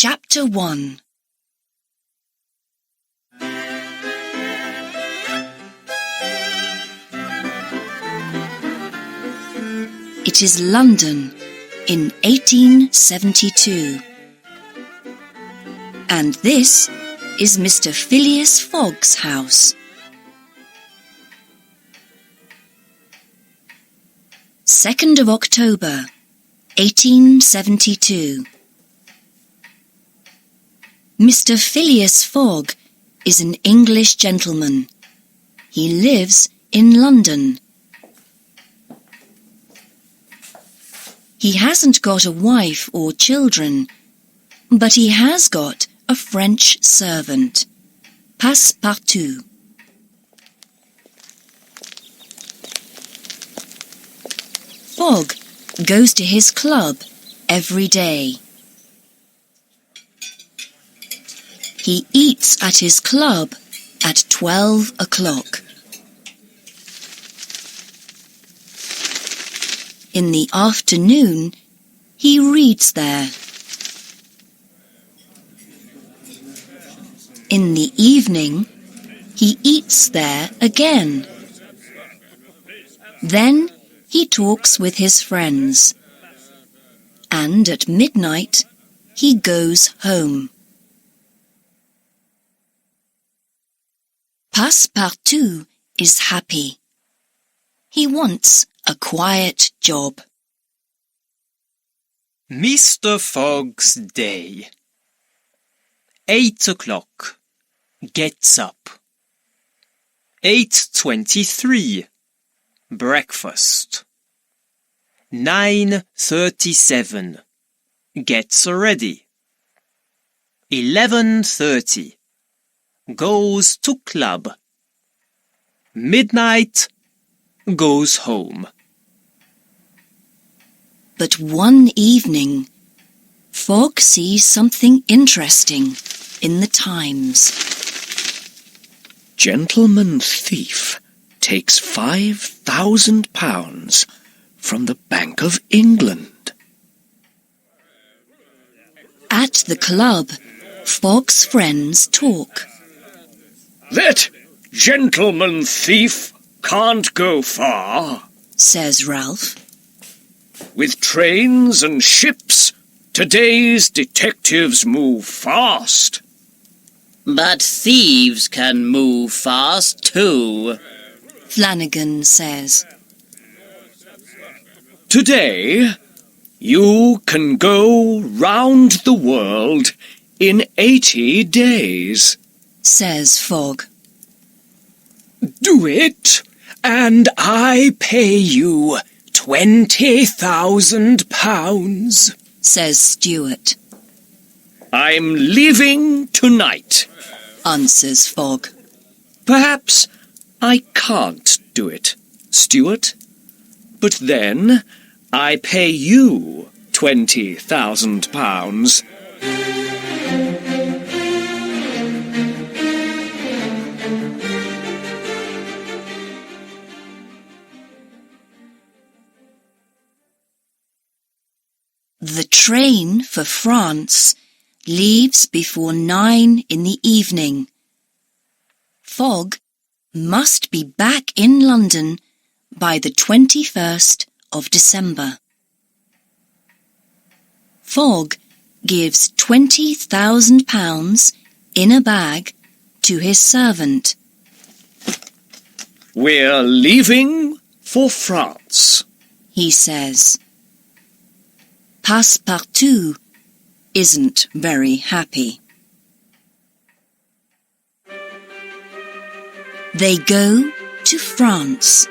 Chapter 1. It is London in 1872. And this is Mr. Phileas Fogg's house. 2nd of October, 1872. Mr. Phileas Fogg is an English gentleman. He lives in London. He hasn't got a wife or children, but he has got a French servant, Passepartout. Fogg goes to his club every day. He eats at his club at 12 o'clock. In the afternoon, he reads there. In the evening, he eats there again. Then he talks with his friends. And at midnight, he goes home. Passepartout is happy. He wants a quiet job. Mr. Fogg's day. 8 o'clock. Gets up. 8:23. Breakfast. 9:37. Gets ready. 11:30. Goes to club. Midnight. Goes home. But one evening, Fogg sees something interesting in the Times. Gentleman thief takes £5,000 from the Bank of England. At the club, Fogg's friends talk. That gentleman thief can't go far, says Ralph. With trains and ships, today's detectives move fast. But thieves can move fast too, Flanagan says. Today, you can go round the world in 80 days, says Fogg. Do it, and I pay you £20,000, says Stuart. I'm leaving tonight, answers Fogg. Perhaps I can't do it, Stuart, but then I pay you £20,000. The train for France leaves before 9 in the evening. Fogg must be back in London by the 21st of December. Fogg gives £20,000 in a bag to his servant. We're leaving for France, he says. Passepartout isn't very happy. They go to France.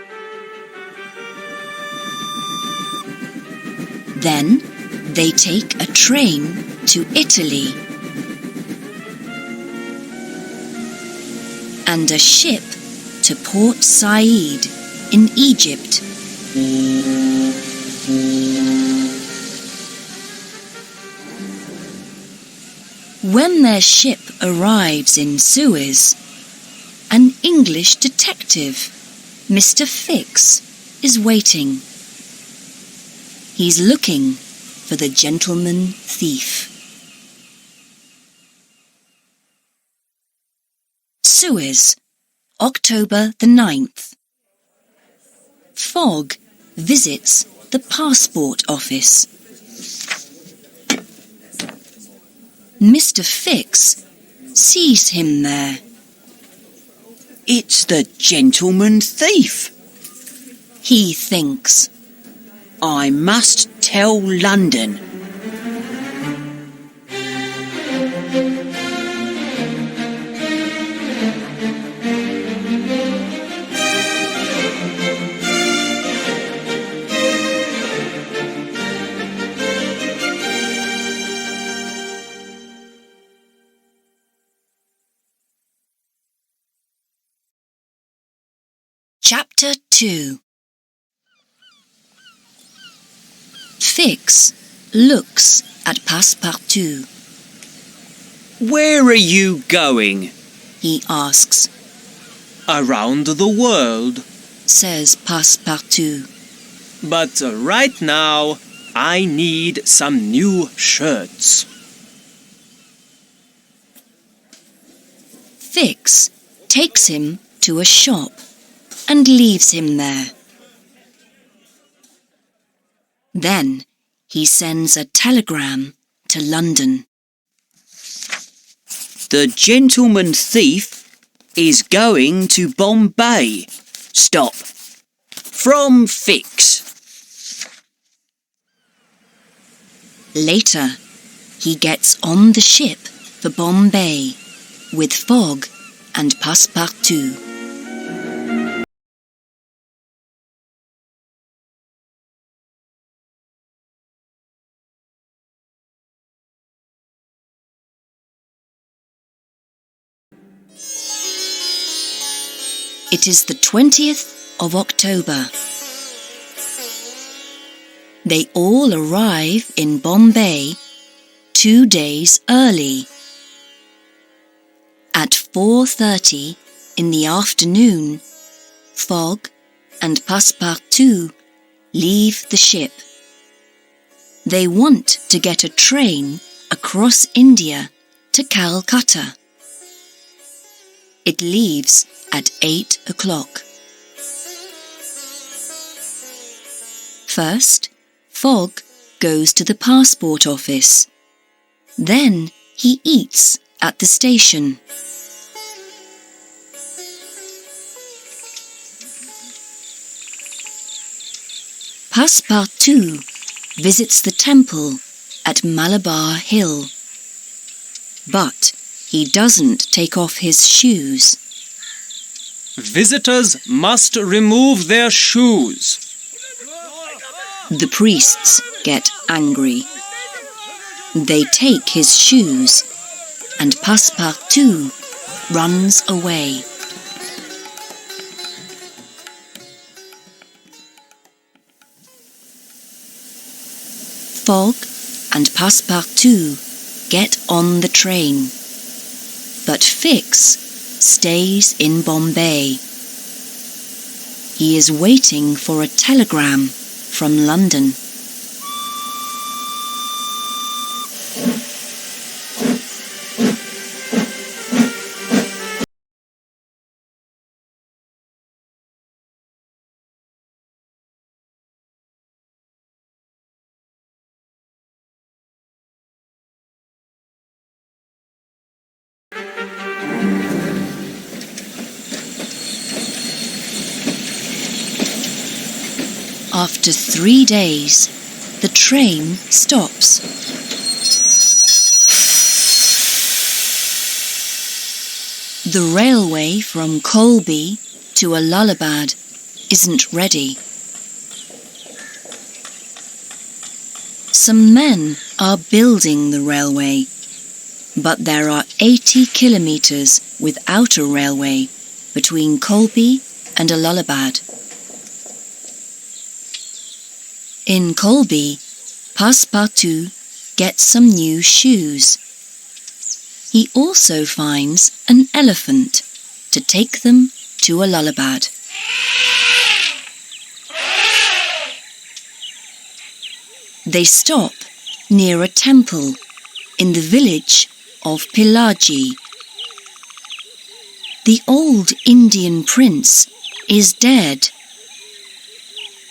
Then they take a train to Italy and a ship to Port Said in Egypt. When their ship arrives in Suez, an English detective, Mr. Fix, is waiting. He's looking for the gentleman thief. Suez, October the 9th. Fogg visits the passport office. Mr. Fix sees him there. It's the gentleman thief. He thinks. I must tell London. Chapter 2. Fix looks at Passepartout. Where are you going? He asks. Around the world. Says Passepartout. But right now, I need some new shirts. Fix takes him to a shop and leaves him there. Then he sends a telegram to London. The gentleman thief is going to Bombay. Stop. From Fix. Later, he gets on the ship for Bombay with Fogg and Passepartout. It is the 20th of October. They all arrive in Bombay 2 days early. At 4:30 in the afternoon, Fogg and Passepartout leave the ship. They want to get a train across India to Calcutta. It leaves at 8 o'clock. First, Fogg goes to the passport office. Then he eats at the station. Passepartout visits the temple at Malabar Hill. But he doesn't take off his shoes. Visitors must remove their shoes. The priests get angry. They take his shoes, and Passepartout runs away. Fogg and Passepartout get on the train, but Fix stays in Bombay. He is waiting for a telegram from London. After 3 days, the train stops. The railway from Colby to Allahabad isn't ready. Some men are building the railway, but there are 80 kilometers without a railway between Colby and Allahabad. In Colby, Passepartout gets some new shoes. He also finds an elephant to take them to Allahabad. They stop near a temple in the village of Pillaji. The old Indian prince is dead.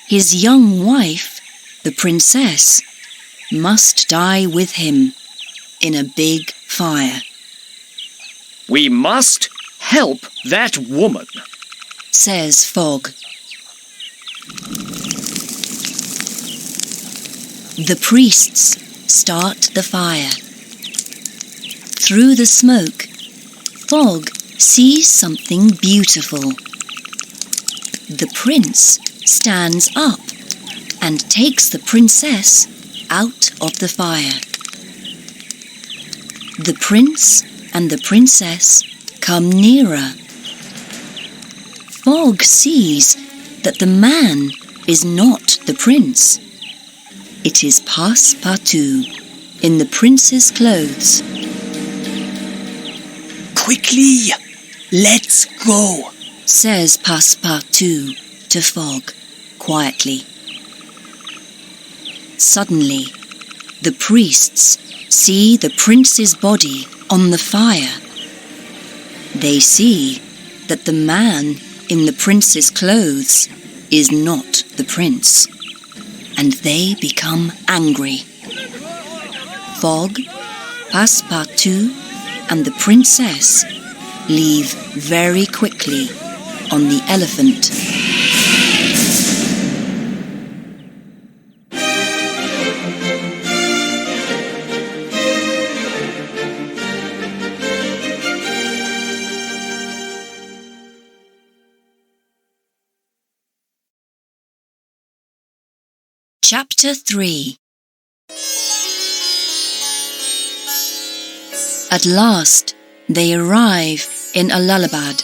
His young wife, the princess, must die with him in a big fire. We must help that woman, says Fogg. The priests start the fire. Through the smoke, Fogg sees something beautiful. The prince stands up and takes the princess out of the fire. The prince and the princess come nearer. Fogg sees that the man is not the prince. It is Passepartout in the prince's clothes. Quickly, let's go, says Passepartout to Fogg quietly. Suddenly, the priests see the prince's body on the fire. They see that the man in the prince's clothes is not the prince, and they become angry. Fogg, Passepartout, and the princess leave very quickly on the elephant. Chapter 3. At last they arrive in Allahabad.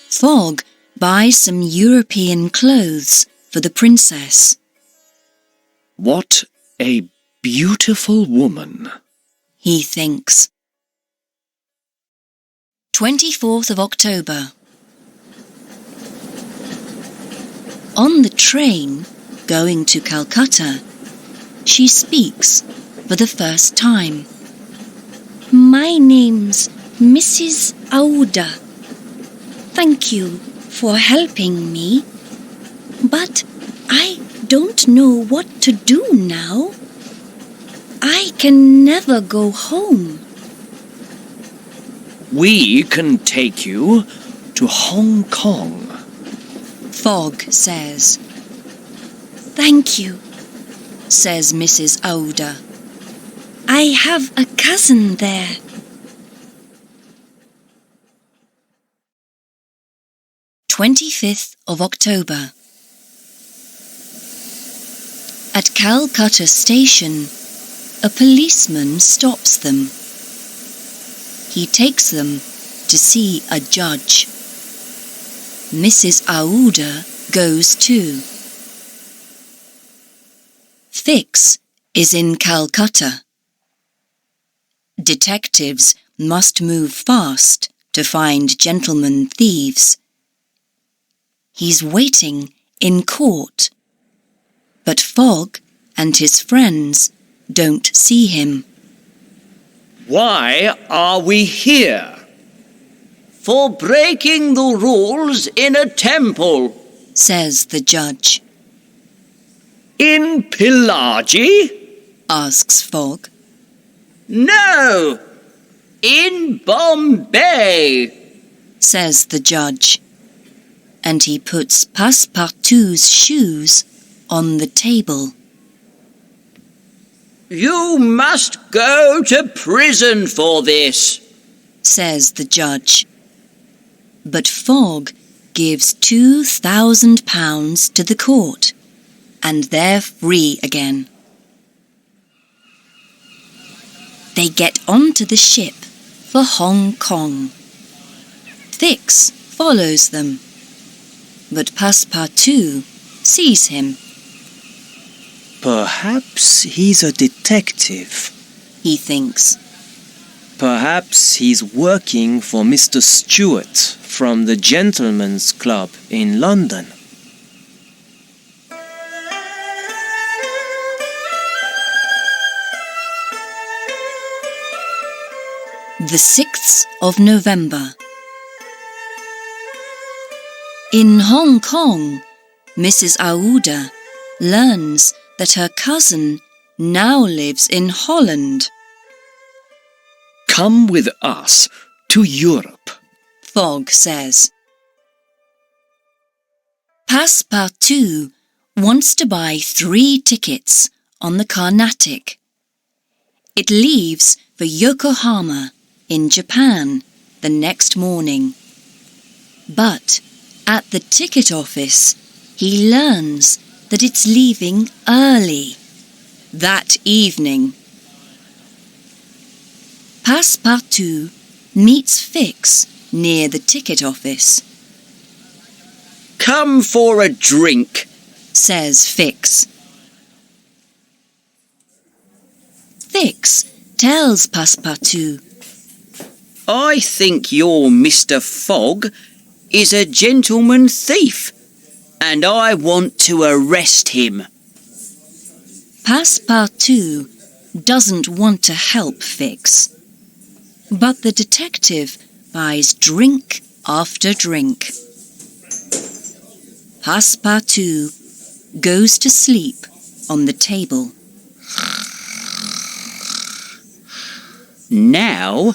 Fogg buys some European clothes for the princess. What a beautiful woman, he thinks. 24th of October. On the train going to Calcutta, she speaks for the first time. My name's Mrs. Aouda. Thank you for helping me, but I don't know what to do now. I can never go home. we can take you to Hong Kong. Fogg says. Thank you, says Mrs. Aouda. I have a cousin there. "25th of October. At Calcutta station, a policeman stops them. He takes them to see a judge. Mrs. Aouda goes too. Fix is in Calcutta. Detectives must move fast to find gentlemen thieves. He's waiting in court, but Fogg and his friends don't see him. Why are we here? For breaking the rules in a temple, Says the judge. In Pillaji? Asks Fogg. No, in Bombay, Says the judge. And he puts Passepartout's shoes on the table. You must go to prison for this, Says the judge. But Fogg gives £2,000 to the court, and they're free again. They get onto the ship for Hong Kong. Fix follows them, but Passepartout sees him. Perhaps he's a detective. He thinks. Perhaps he's working for Mr. Stewart from the Gentlemen's Club in London. The 6th of November. In Hong Kong, Mrs. Aouda learns that her cousin now lives in Holland. Come with us to Europe. Fogg says. Passepartout wants to buy 3 tickets on the Carnatic. It leaves for Yokohama in Japan the next morning. But at the ticket office, he learns that it's leaving early, that evening. Passepartout meets Fix near the ticket office. Come for a drink, says Fix. Fix tells Passepartout, I think your Mr. Fogg is a gentleman thief, and I want to arrest him. Passepartout doesn't want to help Fix, but the detective buys drink after drink. Passepartout goes to sleep on the table. Now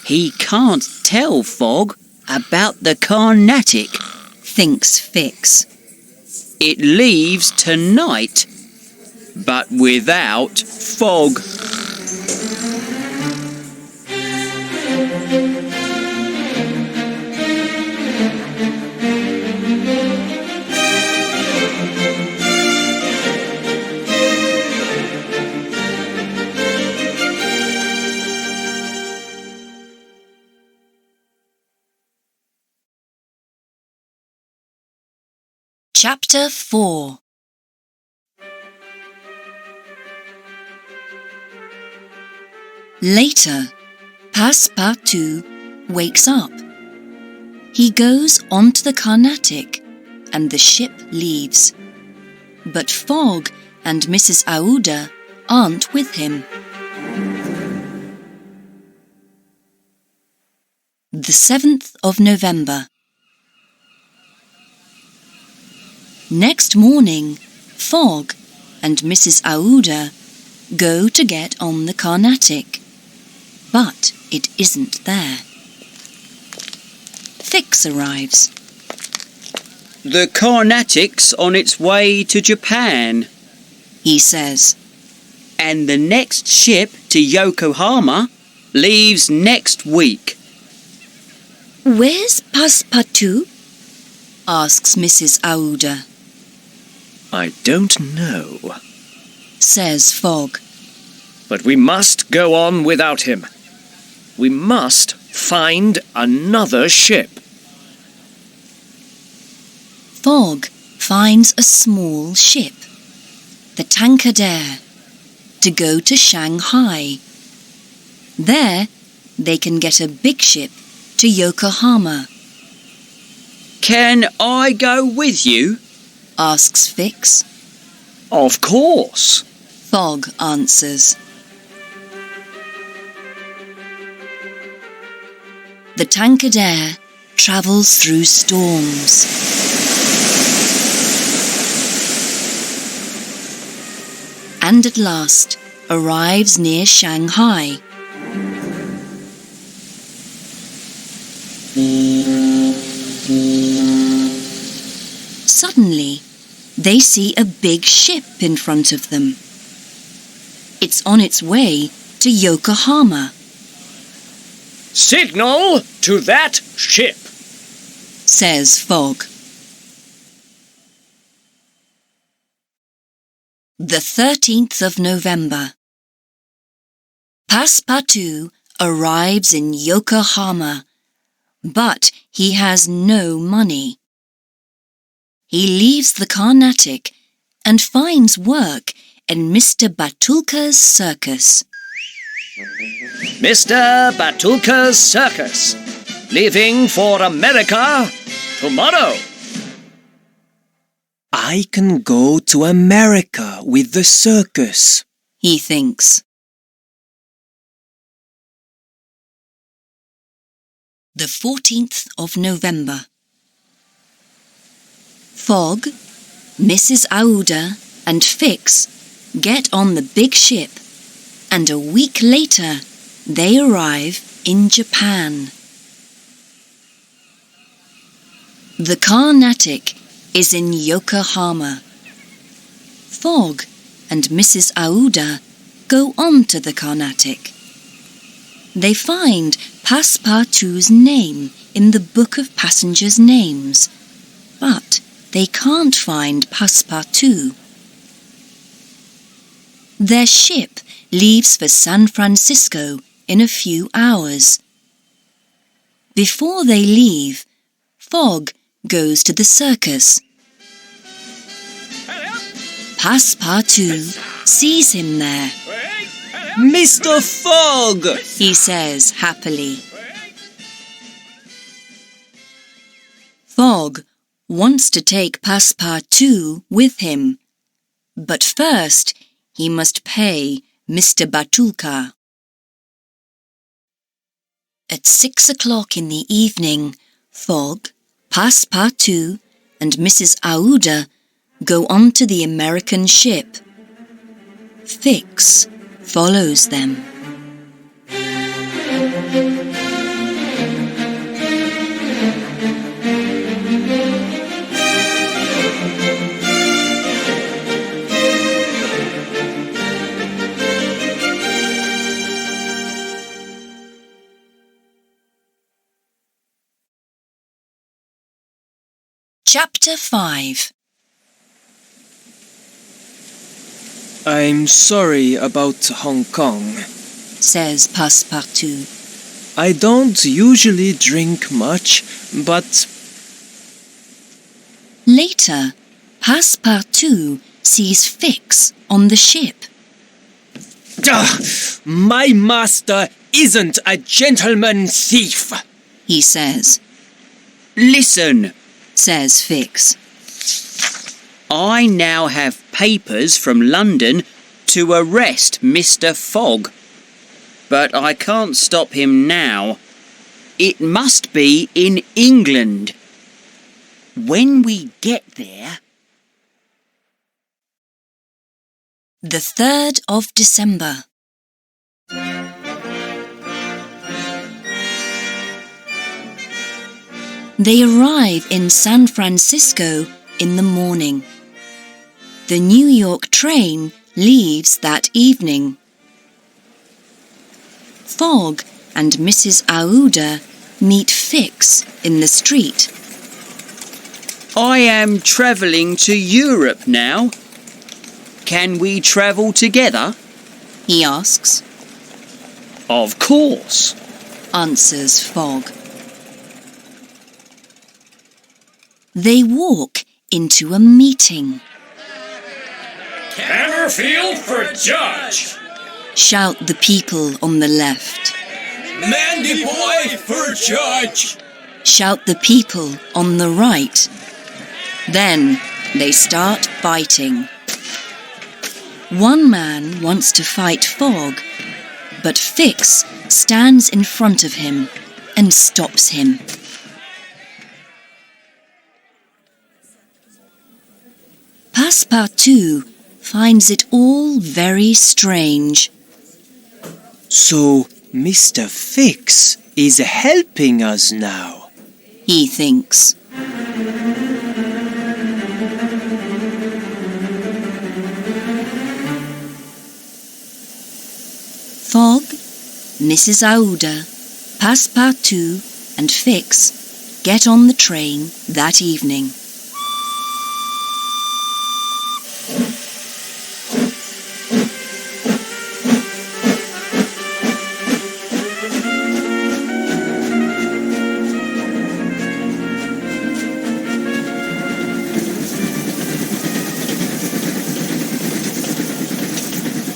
he can't tell Fogg about the Carnatic, thinks Fix. It leaves tonight, but without Fogg. Chapter 4. Later, Passepartout wakes up. He goes onto the Carnatic and the ship leaves. But Fogg and Mrs. Aouda aren't with him. The 7th of November. Next morning, Fogg and Mrs. Aouda go to get on the Carnatic, but it isn't there. Fix arrives. The Carnatic's on its way to Japan, he says, and the next ship to Yokohama leaves next week. Where's Passepartout? Asks Mrs. Aouda. I don't know, says Fogg. But we must go on without him. We must find another ship. Fogg finds a small ship, the Tankadere, to go to Shanghai. There, they can get a big ship to Yokohama. Can I go with you? Asks Fix. Of course. Fogg answers. The Tankadere travels through storms. And at last arrives near Shanghai. Suddenly, they see a big ship in front of them. It's on its way to Yokohama. Signal to that ship, says Fogg. The 13th of November. Passepartout arrives in Yokohama, but he has no money. He leaves the Carnatic and finds work in Mr. Batulka's circus. Mr. Batulka's circus, leaving for America tomorrow. I can go to America with the circus, he thinks. The 14th of November. Fogg, Mrs. Aouda and Fix get on the big ship, and a week later they arrive in Japan. The Carnatic is in Yokohama. Fogg and Mrs. Aouda go on to the Carnatic. They find Passepartout's name in the book of passengers' names, but they can't find Passepartout. Their ship leaves for San Francisco in a few hours. Before they leave, Fogg goes to the circus. Passepartout sees him there. Mr. Fogg! He says happily. Fogg wants to take Passepartout with him, but first he must pay Mr. Batulcar. At 6 o'clock in the evening, Fogg, Passepartout and Mrs. Aouda go on to the American ship. Fix follows them. Chapter 5. I'm sorry about Hong Kong, says Passepartout. I don't usually drink much, but Later, Passepartout sees Fix on the ship. my master isn't a gentleman thief. He says, Listen, says Fix. I now have papers from London to arrest Mr. Fogg. But I can't stop him now. It must be in England. When we get there... The 3rd of December. They arrive in San Francisco in the morning. The New York train leaves that evening. Fogg and Mrs. Aouda meet Fix in the street. I am travelling to Europe now. Can we travel together? He asks. Of course. Answers Fogg. They walk into a meeting. Hammerfield for judge. Shout the people on the left. Mandy boy for judge. Shout the people on the right. Then they start fighting. One man wants to fight Fogg, but Fix stands in front of him and stops him. Passepartout finds it all very strange. So Mr. Fix is helping us now. He thinks. Fogg, Mrs. Aouda, Passepartout and Fix get on the train that evening.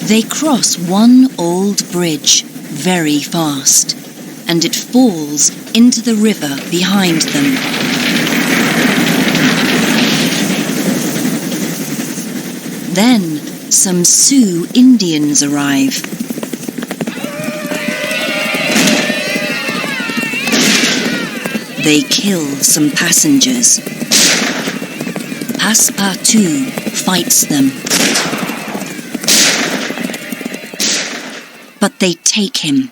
They cross one old bridge very fast, and it falls into the river behind them. Then some Sioux Indians arrive. They kill some passengers. Passepartout fights them. But they take him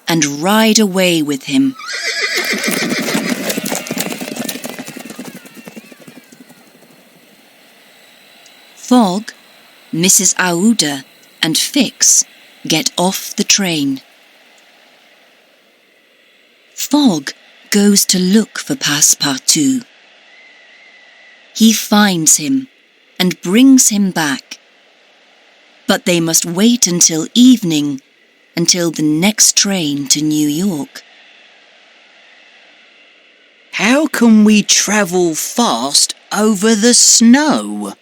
and ride away with him. Fogg, Mrs. Aouda and Fix get off the train. Fogg goes to look for Passepartout. He finds him and brings him back. But they must wait until evening, until the next train to New York. How can we travel fast over the snow?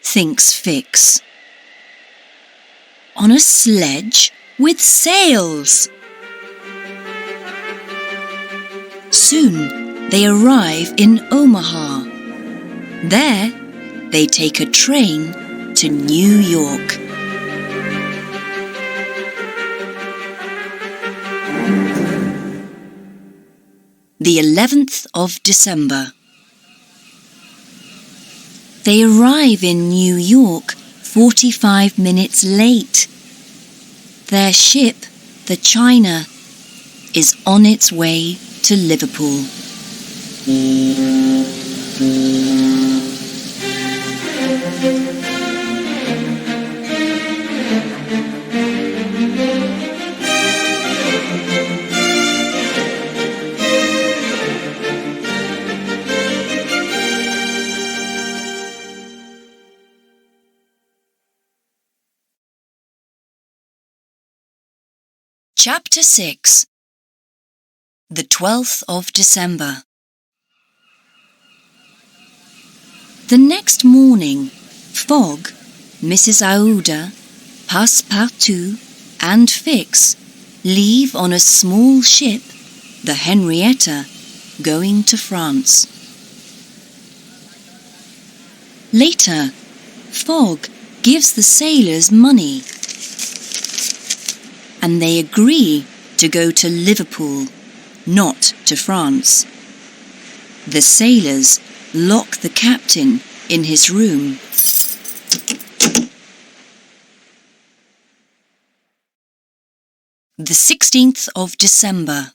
Thinks Fix. On a sledge with sails. Soon they arrive in Omaha. There they take a train to New York. The 11th of December. They arrive in New York 45 minutes late. Their ship, the China, is on its way to Liverpool. Chapter 6. The 12th of December. The next morning, Fogg, Mrs. Aouda, Passepartout and Fix leave on a small ship, the Henrietta, going to France. Later, Fogg gives the sailors money, and they agree to go to Liverpool, not to France. The sailors lock the captain in his room. The 16th of December.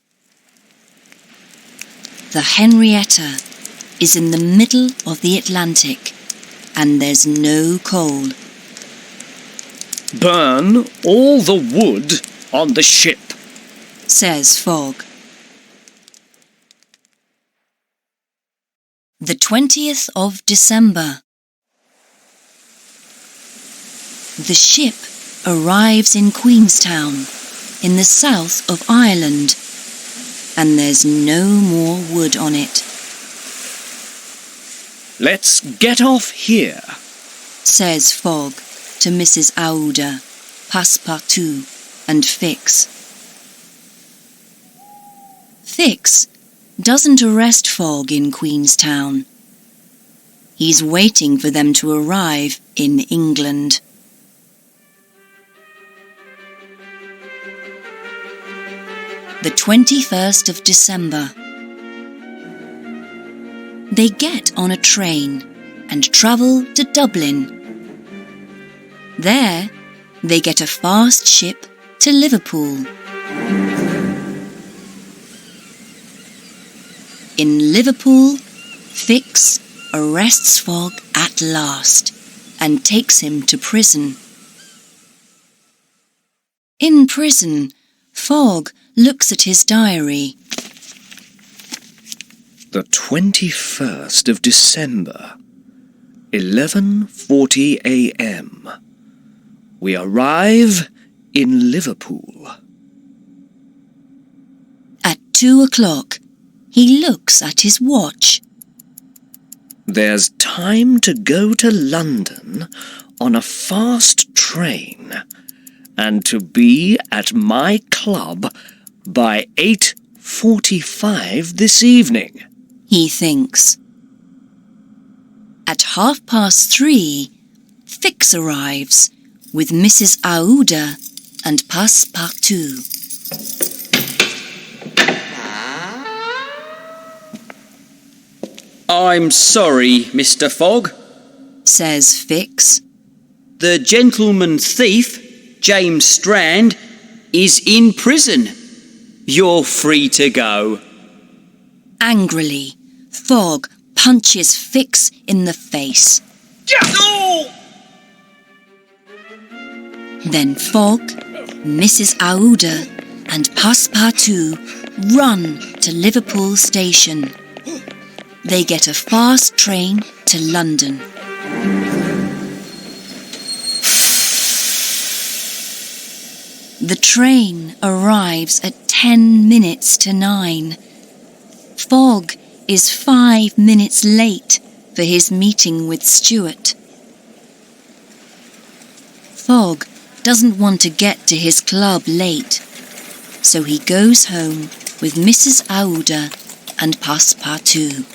The Henrietta is in the middle of the Atlantic, and there's no coal. Burn all the wood on the ship, says Fogg. The 20th of December. The ship arrives in Queenstown, in the south of Ireland, and there's no more wood on it. Let's get off here, says Fogg to Mrs. Aouda, Passepartout and Fix. Fix doesn't arrest Fogg in Queenstown. He's waiting for them to arrive in England. The 21st of December. They get on a train and travel to Dublin. There, they get a fast ship to Liverpool. In Liverpool, Fix arrests Fogg at last and takes him to prison. In prison, Fogg looks at his diary. The 21st of December, 11:40 a.m. We arrive in Liverpool. At 2 o'clock, he looks at his watch. There's time to go to London on a fast train and to be at my club by 8:45 this evening, he thinks. At 3:30, Fix arrives with Mrs. Aouda and Passepartout. I'm sorry, Mr. Fogg, says Fix. The gentleman thief, James Strand, is in prison. You're free to go. Angrily, Fogg punches Fix in the face. Then Fogg, Mrs. Aouda and Passepartout run to Liverpool station. They get a fast train to London. The train arrives at 10 minutes to 9. Fogg is 5 minutes late for his meeting with Stuart. Fogg doesn't want to get to his club late, so he goes home with Mrs. Aouda and Passepartout.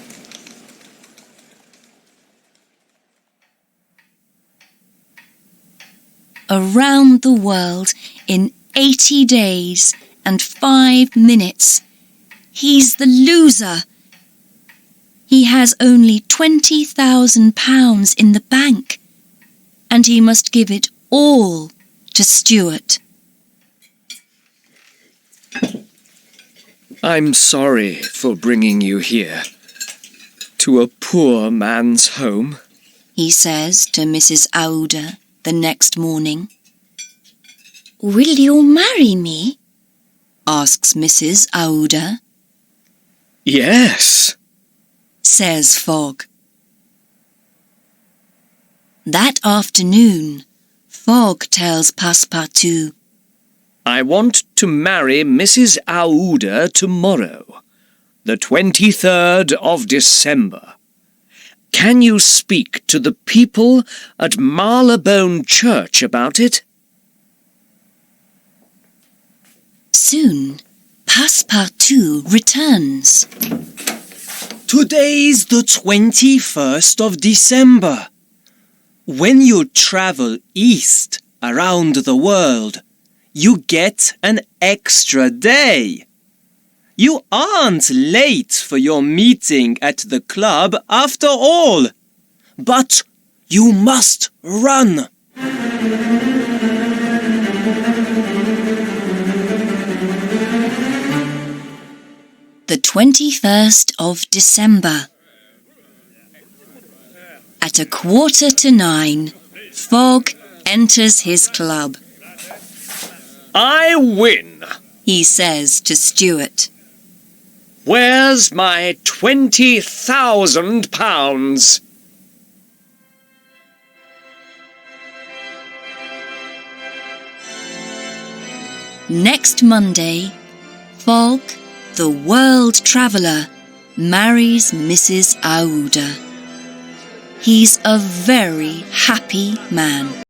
Around the world in 80 days and 5 minutes. He's the loser. He has only £20,000 in the bank, and he must give it all to Stuart. I'm sorry for bringing you here, to a poor man's home, he says to Mrs. Aouda the next morning. Will you marry me? Asks Mrs. Aouda. Yes, says Fogg. That afternoon, Fogg tells Passepartout, I want to marry Mrs. Aouda tomorrow, the 23rd of December. Can you speak to the people at Marylebone Church about it? Soon, Passepartout returns. Today's the 21st of December. When you travel east around the world, you get an extra day. You aren't late for your meeting at the club after all, but you must run. The 21st of December. At 9:15, Fogg enters his club. I win. He says to Stuart. Where's my £20,000? Next Monday, Fogg, the world traveller, marries Mrs. Aouda. He's a very happy man.